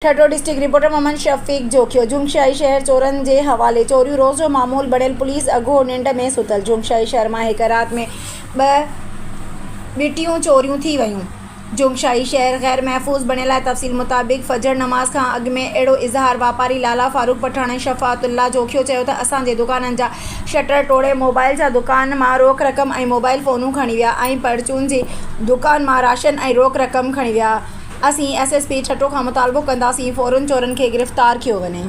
ठठो district reporter Mohammad Shafiq Jokhio जुंगशाई शहर चोरन के हवाले चोरियों रोज़ जो मामूल बणियल पुलिस अगो निंड में सुतल। जुंगशाई शहर में एक रात में ॿिटियूं चोरियूं थी वयूं। जुंगशाई शहर गैर महफूज बणियल आहे। तफ़सील मुताबिक़ फजर नमाज़ खां अॻु में अहिड़ो इज़हार वापारी लाला फारूक पठान ऐं शफ़ाअतुल्लाह जोखियो चयो त असांजे दुकाननि जा शटर तोड़े मोबाइल जा दुकान मां रोक रक़म ऐं मोबाइल फ़ोनूं खणी विया ऐं परचून जी दुकान मां राशन ऐं रोक रक़म खणी विया। असीं SSP ठठो खां मुतालबो कंदासीं फौरन चोरनि खे गिरफ़्तार कयो वञे।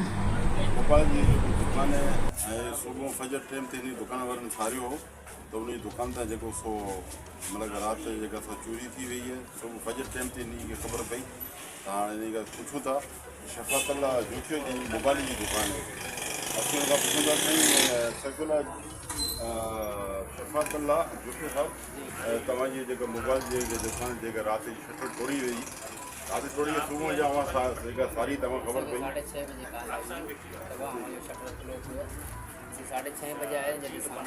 मोबाइल जी दुकान सुबुह फजर टाइम ते इन दुकान वारनि सारियो हो त उन दुकान तां जेको सो मतिलबु राति जेका सो चोरी थी वई है। सुबुह फजर टाइम ते इन खे ख़बर पई त हाणे इन खां पुछूं था शफ़ाअतुल्लाह जोखियो जी मोबाइल जी दुकान है। असीं हुन खां पुछंदासीं सैकुलर शफ़ाअतुल्लाह जोखियो साहब तव्हांजी जेका मोबाइल जी दुकान जेका राति जी शटर तोड़ी वई रात थोड़ी सुबह जा सारी तमाम खबर पई 6:30 बजे का शटर क्लोज हुआ। 6:30 बजे आए जब सामान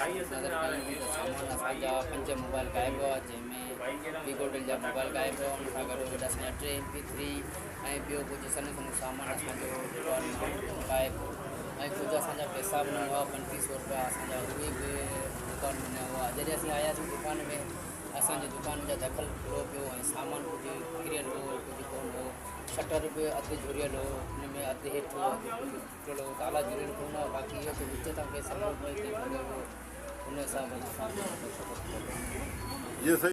असांजा 5 मोबाइल गायब हुआ जंहिंमें वीगोटेल जा मोबाइल गायब हुआ। उन सां गॾु असांजा 3 MP3 ऐं ॿियो कुझु सन्हो सन्हो सामान असांजो गायब हो ऐं कुझु असांजा पैसा बि न हुआ। 3500 रुपया असांजा उहे बि दुकान में न हुआ। जॾहिं असीं आयासीं दुकान में असांजी दुकान जा दख़ल थोरो पियो ऐं सामान कुझु किरियल हो कुझु कोन हो। शटर बि अधु झुरियल हो हुन में अधु हेठि हो थोरो ताला जुड़ियल कोन हो। बाक़ी इहो त विच तां पैसा हुन हिसाब सां ये सही